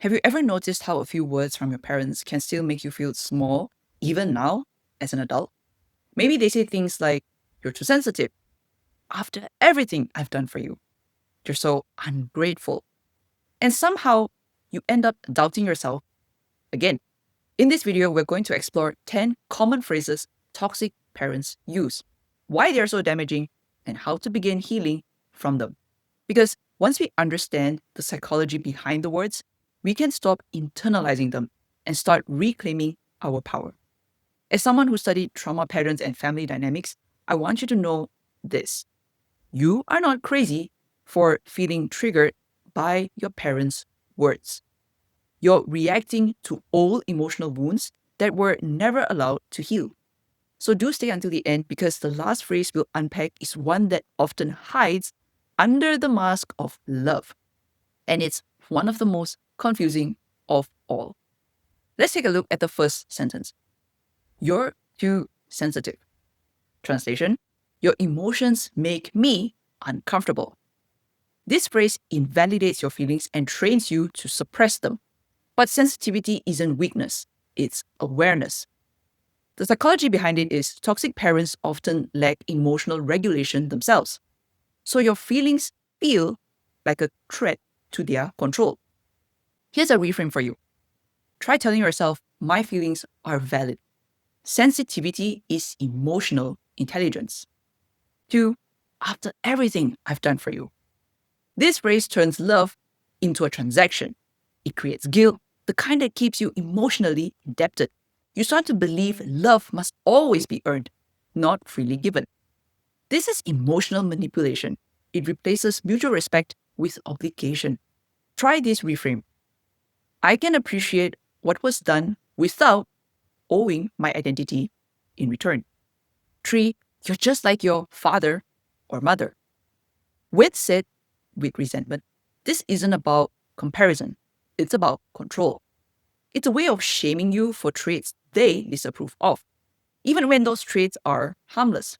Have you ever noticed how a few words from your parents can still make you feel small, even now, as an adult? Maybe they say things like, "You're too sensitive. After everything I've done for you, you're so ungrateful." And somehow, you end up doubting yourself again. In this video, we're going to explore 10 common phrases toxic parents use, why they're so damaging, and how to begin healing from them. Because once we understand the psychology behind the words, we can stop internalizing them and start reclaiming our power. As someone who studied trauma patterns and family dynamics, I want you to know this. You are not crazy for feeling triggered by your parents' words. You're reacting to old emotional wounds that were never allowed to heal. So do stay until the end because the last phrase we'll unpack is one that often hides under the mask of love. And it's one of the most confusing of all. Let's take a look at the first sentence. You're too sensitive. Translation, your emotions make me uncomfortable. This phrase invalidates your feelings and trains you to suppress them. But sensitivity isn't weakness, it's awareness. The psychology behind it is toxic parents often lack emotional regulation themselves. So your feelings feel like a threat to their control. Here's a reframe for you. Try telling yourself, my feelings are valid. Sensitivity is emotional intelligence. 2. After everything I've done for you. This phrase turns love into a transaction. It creates guilt, the kind that keeps you emotionally indebted. You start to believe love must always be earned, not freely given. This is emotional manipulation. It replaces mutual respect with obligation. Try this reframe. I can appreciate what was done without owing my identity in return. 3. You're just like your father or mother. When said with resentment, this isn't about comparison. It's about control. It's a way of shaming you for traits they disapprove of, even when those traits are harmless.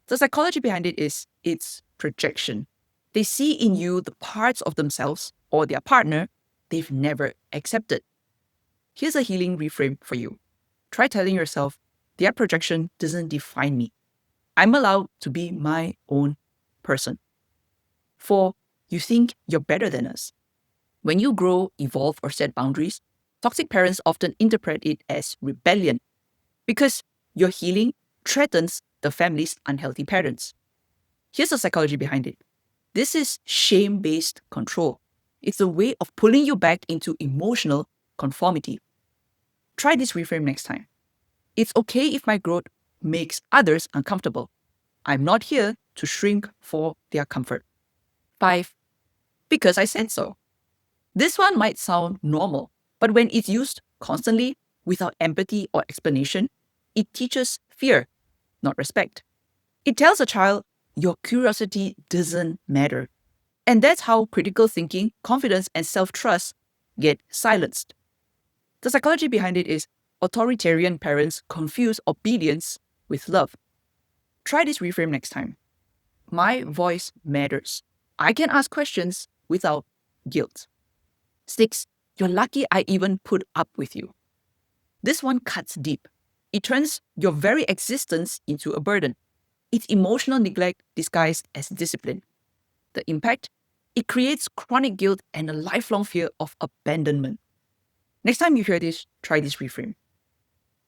The psychology behind it is its projection. They see in you the parts of themselves or their partner they've never accepted. Here's a healing reframe for you. Try telling yourself, their projection doesn't define me. I'm allowed to be my own person. 4. You think you're better than us. When you grow, evolve, or set boundaries, toxic parents often interpret it as rebellion because your healing threatens the family's unhealthy patterns. Here's the psychology behind it. This is shame-based control. It's a way of pulling you back into emotional conformity. Try this reframe next time. It's okay if my growth makes others uncomfortable. I'm not here to shrink for their comfort. 5. Because I said so. This one might sound normal, but when it's used constantly without empathy or explanation, it teaches fear, not respect. It tells a child, your curiosity doesn't matter. And that's how critical thinking, confidence, and self-trust get silenced. The psychology behind it is authoritarian parents confuse obedience with love. Try this reframe next time. My voice matters. I can ask questions without guilt. 6. You're lucky I even put up with you. This one cuts deep. It turns your very existence into a burden. It's emotional neglect disguised as discipline. The impact? It creates chronic guilt and a lifelong fear of abandonment. Next time you hear this, try this reframe.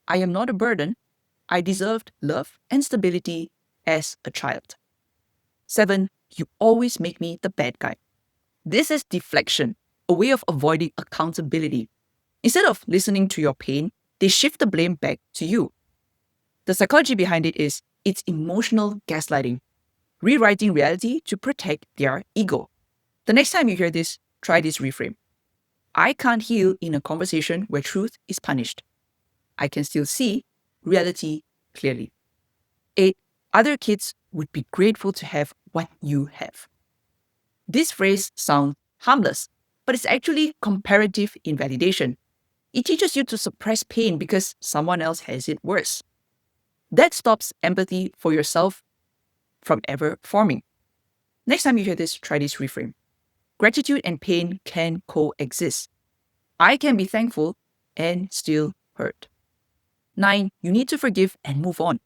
I am not a burden. I deserved love and stability as a child. 7. You always make me the bad guy. This is deflection, a way of avoiding accountability. Instead of listening to your pain, they shift the blame back to you. The psychology behind it is it's emotional gaslighting, rewriting reality to protect their ego. The next time you hear this, try this reframe. I can't heal in a conversation where truth is punished. I can still see reality clearly. 8. Other kids would be grateful to have what you have. This phrase sounds harmless, but it's actually comparative invalidation. It teaches you to suppress pain because someone else has it worse. That stops empathy for yourself from ever forming. Next time you hear this, try this reframe. Gratitude and pain can coexist. I can be thankful and still hurt. 9. You need to forgive and move on.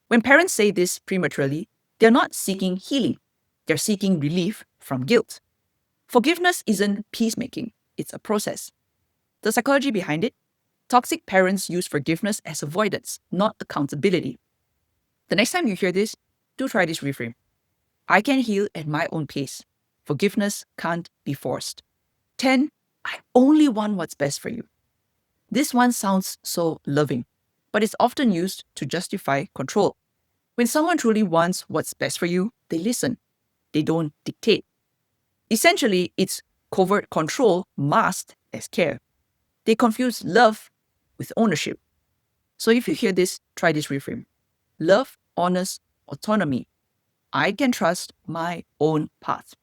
When parents say this prematurely, they're not seeking healing. They're seeking relief from guilt. Forgiveness isn't peacemaking, it's a process. The psychology behind it: toxic parents use forgiveness as avoidance, not accountability. The next time you hear this, do try this reframe. I can heal at my own pace. Forgiveness can't be forced. 10. I only want what's best for you. This one sounds so loving, but it's often used to justify control. When someone truly wants what's best for you, they listen. They don't dictate. Essentially, it's covert control masked as care. They confuse love with ownership. So if you hear this, try this reframe. Love honors autonomy. I can trust my own path.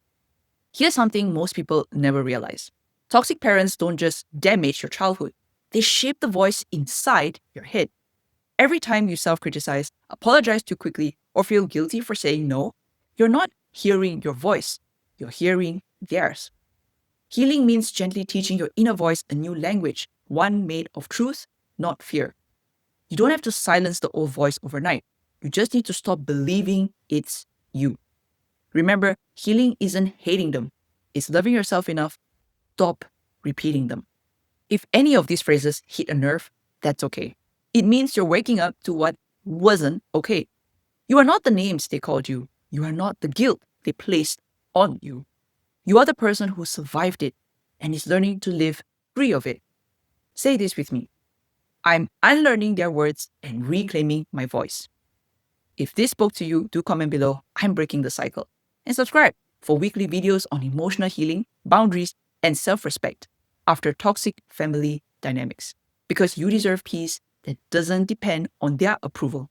Here's something most people never realize. Toxic parents don't just damage your childhood, they shape the voice inside your head. Every time you self-criticize, apologize too quickly, or feel guilty for saying no, you're not hearing your voice, you're hearing theirs. Healing means gently teaching your inner voice a new language, one made of truth, not fear. You don't have to silence the old voice overnight. You just need to stop believing it's you. Remember, healing isn't hating them. It's loving yourself enough. Stop repeating them. If any of these phrases hit a nerve, that's okay. It means you're waking up to what wasn't okay. You are not the names they called you. You are not the guilt they placed on you. You are the person who survived it and is learning to live free of it. Say this with me. I'm unlearning their words and reclaiming my voice. If this spoke to you, do comment below. I'm breaking the cycle. And subscribe for weekly videos on emotional healing, boundaries, and self-respect after toxic family dynamics. Because you deserve peace that doesn't depend on their approval,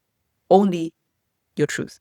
only your truth.